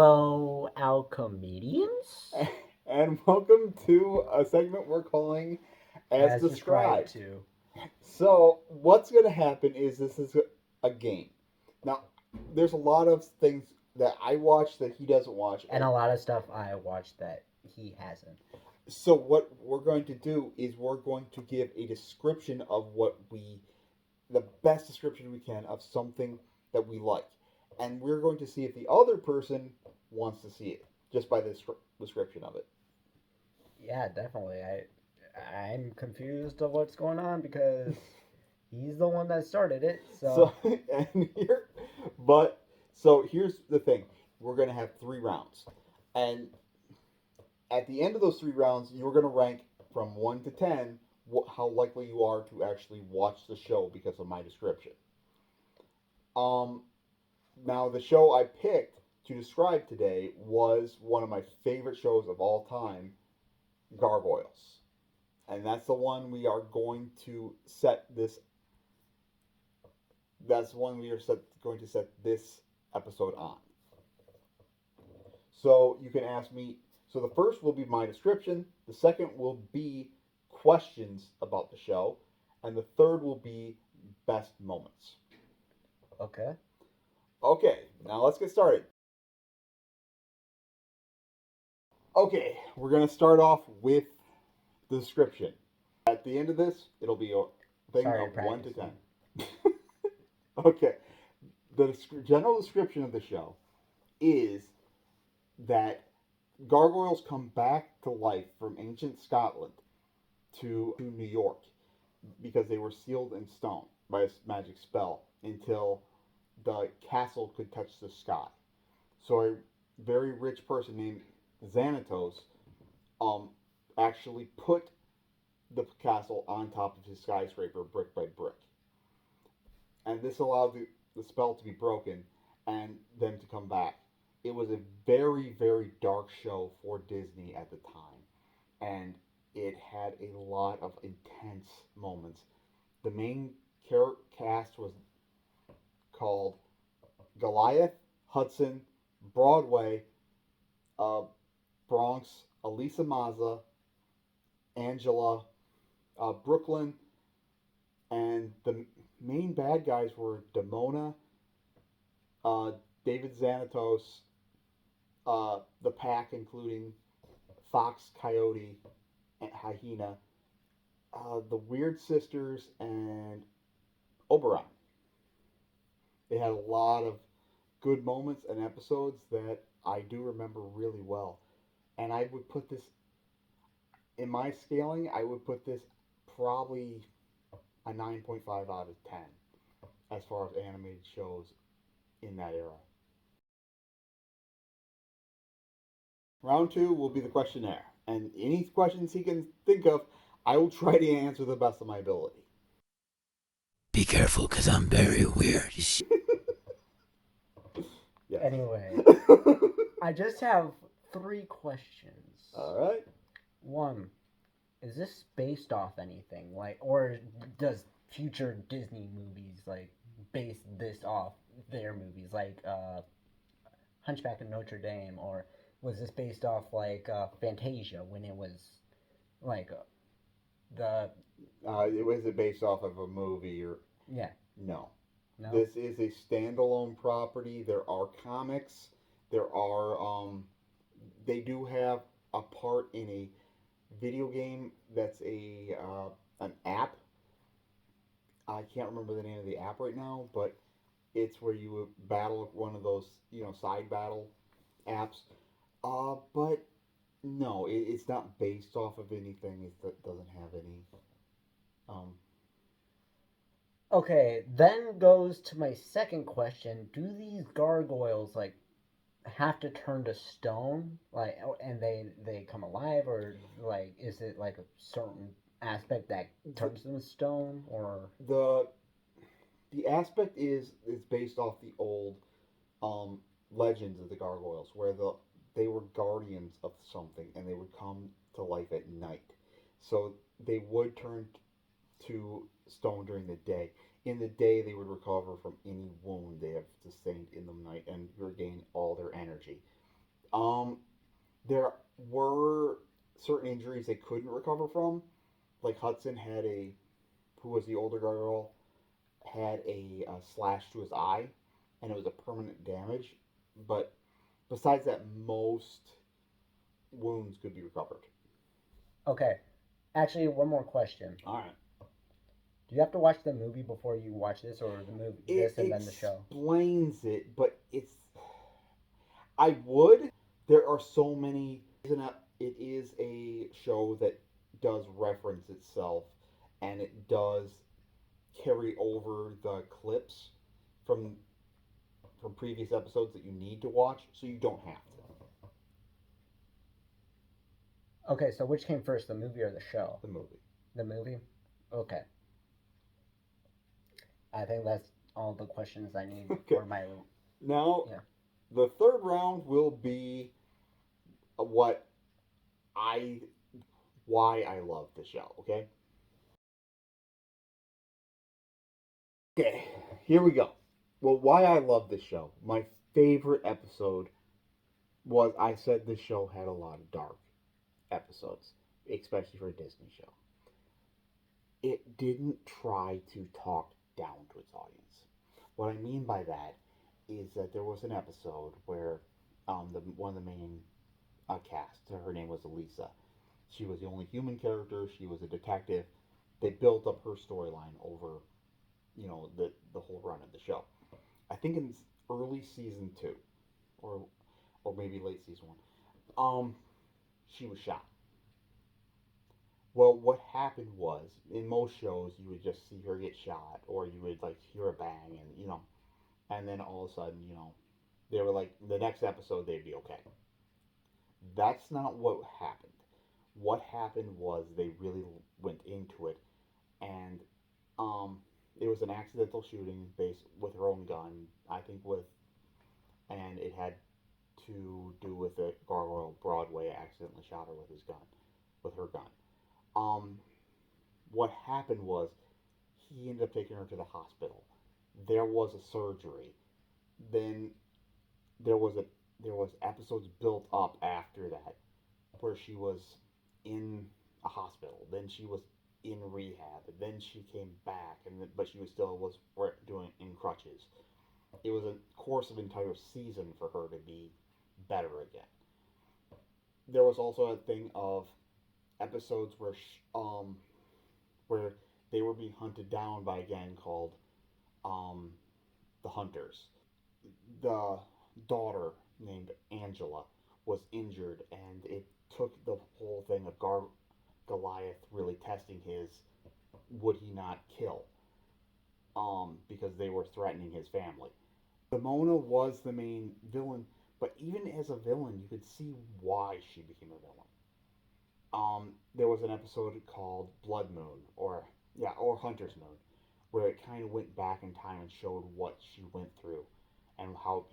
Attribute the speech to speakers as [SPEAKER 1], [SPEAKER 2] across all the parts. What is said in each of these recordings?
[SPEAKER 1] Hello, our comedians?
[SPEAKER 2] And welcome to a segment we're calling As
[SPEAKER 1] As described
[SPEAKER 2] Described.
[SPEAKER 1] to.
[SPEAKER 2] So, what's going to happen is this is a game. Now, there's a lot of things that I watch that he doesn't watch.
[SPEAKER 1] And a lot of stuff I watched that he hasn't.
[SPEAKER 2] So, what we're going to do is we're going to give a description of the best description we can of something that we like. And we're going to see if the other person wants to see it just by the description of it.
[SPEAKER 1] Yeah, definitely. I'm confused of what's going on because he's the one that started it,
[SPEAKER 2] So
[SPEAKER 1] so
[SPEAKER 2] and here, but so here's the thing: we're gonna have 3 rounds, and at the end of those 3 rounds, you're gonna rank from 1 to 10 how likely you are to actually watch the show because of my description. Um, Now the show I picked to describe today was one of my favorite shows of all time, Gargoyles, and that's the one we are going to set this. That's the one we are going to set this episode on. So you can ask me. So the first will be my description. The second will be questions about the show, and the third will be best moments.
[SPEAKER 1] okay.
[SPEAKER 2] Okay, now let's get started. Okay, we're gonna start off with the description. At the end of this, it'll be a thing
[SPEAKER 1] Sorry,
[SPEAKER 2] of 1 to 10.
[SPEAKER 1] practicing.
[SPEAKER 2] Okay, the general description of the show is that gargoyles come back to life from ancient Scotland to New York because they were sealed in stone by a magic spell until the castle could touch the sky. So a very rich person named Xanatos um, actually put the castle on top of his skyscraper brick by brick. And this allowed the spell to be broken and them to come back. It was a very, very dark show for Disney at the time. And it had a lot of intense moments. The main cast was called Goliath, Hudson, Broadway, uh, Bronx, Elisa Maza, Angela, Brooklyn, and the main bad guys were Demona, uh, David Xanatos, the pack including Fox, Coyote, and Hyena, the Weird Sisters, and Oberon. They had a lot of good moments and episodes that I do remember really well. And I would put this in my scaling, I would put this probably a 9.5 out of 10 as far as animated shows in that era. Round two will be the questionnaire. And any questions he can think of, I will try to answer the best of my ability.
[SPEAKER 3] Be careful, because I'm very weird.
[SPEAKER 2] Yes.
[SPEAKER 1] Anyway, I just have 3 questions.
[SPEAKER 2] All right.
[SPEAKER 1] One, is this based off anything? Or does future Disney movies, base this off their movies? Hunchback of Notre Dame, or was this based off Fantasia when it was like the
[SPEAKER 2] It was based off of a movie or
[SPEAKER 1] yeah
[SPEAKER 2] no.
[SPEAKER 1] no
[SPEAKER 2] This is a standalone property. There are comics. There are they do have a part in a video game that's a an app. I can't remember the name of the app right now, but it's where you would battle one of those side battle apps. But no, it's not based off of anything. It doesn't have any. Um,
[SPEAKER 1] okay, then goes to my second question: do these gargoyles have to turn to stone, and they come alive, or is it like a certain aspect that turns them to stone, or
[SPEAKER 2] the the aspect is based off the old um, legends of the gargoyles, where they were guardians of something and they would come to life at night. So they would turn to stone during the day. In the day, they would recover from any wound they have sustained in the night and regain all their energy. Um, there were certain injuries they couldn't recover from. Like Hudson had who was the older girl, had a slash to his eye, and it was a permanent damage. But besides that, most wounds could be recovered.
[SPEAKER 1] Okay. Actually, one more question.
[SPEAKER 2] All right.
[SPEAKER 1] Do you have to watch the movie before you watch this, or the movie
[SPEAKER 2] It
[SPEAKER 1] this and then the show?
[SPEAKER 2] explains it, but it's. I would. There are so many. It is a show that does reference itself, and it does carry over the clips from previous episodes that you need to watch, so you don't have to.
[SPEAKER 1] Okay, so which came first, the movie or the show?
[SPEAKER 2] The movie.
[SPEAKER 1] The movie? Okay. I think that's all the questions I need
[SPEAKER 2] Okay.
[SPEAKER 1] for my.
[SPEAKER 2] Now,
[SPEAKER 1] Yeah.
[SPEAKER 2] the third round will be what I why I love the show. Okay. Okay. Here we go. Well, why I love this show. My favorite episode was I said this show had a lot of dark episodes, especially for a Disney show. It didn't try to talk down to its audience. What I mean by that is that there was an episode where one of the main cast, her name was Elisa. She was the only human character. She was a detective. They built up her storyline over, the whole run of the show. I think in early season 2, or maybe late season 1, she was shot. Well, what happened was in most shows you would just see her get shot, or you would like hear a bang, and then all of a sudden, they were like the next episode they'd be okay. That's not what happened. What happened was they really went into it, and um, it was an accidental shooting based with her own gun. I think and it had to do with a Gargoyle Broadway accidentally shot her with his gun, with her gun. Um, what happened was he ended up taking her to the hospital. There was a surgery. Then there was a there was episodes built up after that where she was in a hospital. Then she was in rehab. And then she came back, but she was still was doing in crutches. It was a course of entire season for her to be better again. There was also a thing of episodes where they were being hunted down by a gang called um, the Hunters. The daughter named Angela was injured, and it took the whole thing of Goliath really testing his would he not kill, because they were threatening his family. Mona was the main villain, but even as a villain, you could see why she became a villain. There was an episode called Blood Moon, or Hunter's Moon, where it kind of went back in time and showed what she went through, and how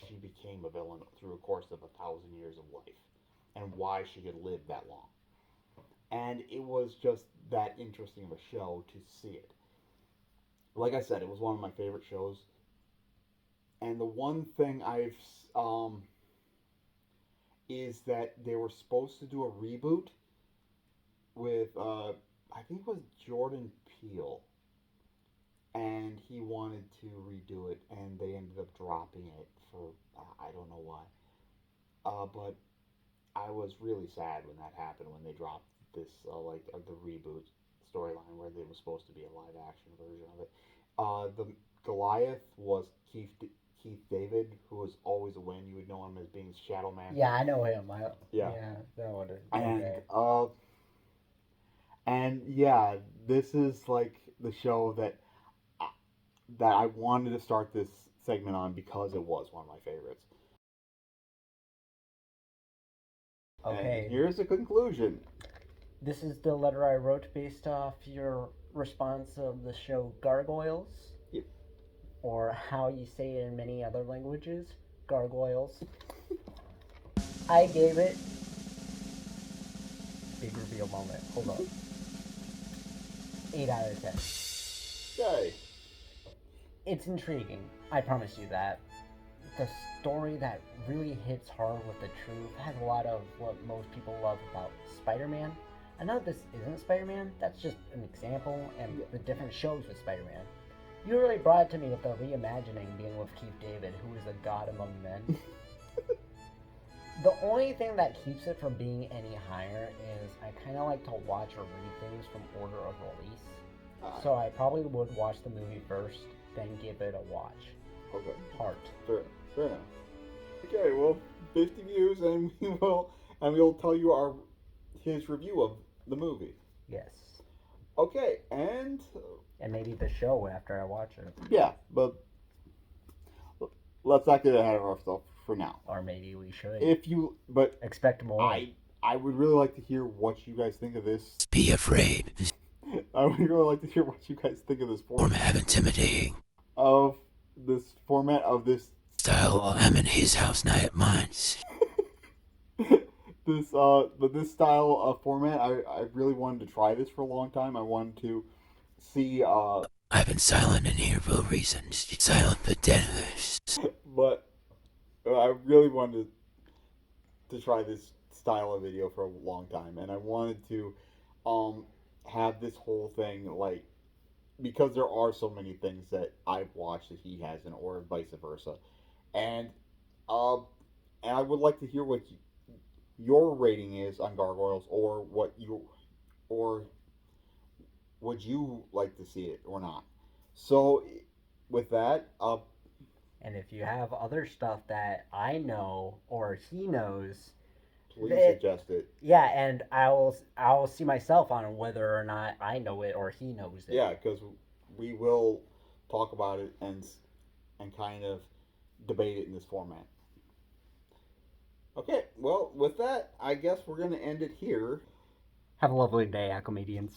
[SPEAKER 2] she became a villain through a course of 1,000 years of life, and why she could live that long. And it was just that interesting of a show to see it. Like I said, it was one of my favorite shows. And the one thing is that they were supposed to do a reboot with I think it was Jordan Peele, and he wanted to redo it, and they ended up dropping it for I don't know why. But I was really sad when that happened, when they dropped this the reboot storyline where there was supposed to be a live action version of it. The Goliath was Keith David, who was always a win. You would know him as being Shadow Man.
[SPEAKER 1] Yeah, I know him.
[SPEAKER 2] Yeah.
[SPEAKER 1] Yeah, that would.
[SPEAKER 2] And
[SPEAKER 1] Okay.
[SPEAKER 2] yeah, this is like the show that I wanted to start this segment on because it was one of my favorites.
[SPEAKER 1] Okay.
[SPEAKER 2] And here's the conclusion.
[SPEAKER 1] This is the letter I wrote based off your response of the show Gargoyles.
[SPEAKER 2] Yep.
[SPEAKER 1] Or how you say it in many other languages, Gargoyles. I gave it. Big reveal moment. Hold on. 8 out of 10.
[SPEAKER 2] Yay.
[SPEAKER 1] It's intriguing. I promise you that. the story that really hits hard with the truth. Has a lot of what most people love about Spider-Man. I know this isn't Spider-Man. That's just an example, and the different shows with Spider-Man. You really brought it to me with the reimagining being with Keith David, who is a god among men. The only thing that keeps it from being any higher is I kind of like to watch or read things from order of release. So I probably would watch the movie first, then give it a watch.
[SPEAKER 2] Okay.
[SPEAKER 1] Heart.
[SPEAKER 2] Fair enough. Okay, well, 50 views, and we'll tell you his review of the movie.
[SPEAKER 1] Yes.
[SPEAKER 2] Okay, and
[SPEAKER 1] maybe the show after I watch it.
[SPEAKER 2] Yeah, but let's not get ahead of ourselves for now.
[SPEAKER 1] Or maybe we should.
[SPEAKER 2] But
[SPEAKER 1] expect more.
[SPEAKER 2] I would really like to hear what you guys think of this.
[SPEAKER 3] Be afraid.
[SPEAKER 2] I would really like to hear what you guys think of this
[SPEAKER 3] Format intimidating.
[SPEAKER 2] Of this format of this
[SPEAKER 3] style. While I'm in his house, not at mine.
[SPEAKER 2] This style of format, I really wanted to try this for a long time. I wanted to see.
[SPEAKER 3] I've been silent in here for reasons. Silent but deadly.
[SPEAKER 2] But I really wanted to try this style of video for a long time, and I wanted to have this whole thing like, because there are so many things that I've watched that he hasn't, or vice versa, and I would like to hear what your rating is on Gargoyles, or would you like to see it or not. So with that,
[SPEAKER 1] and if you have other stuff that I know or he knows,
[SPEAKER 2] please suggest it.
[SPEAKER 1] Yeah, and I'll see myself on whether or not I know it or he knows it.
[SPEAKER 2] Yeah, because we will talk about it and kind of debate it in this format. Okay, well, with that, I guess we're going to end it here.
[SPEAKER 1] Have a lovely day, Acomedians.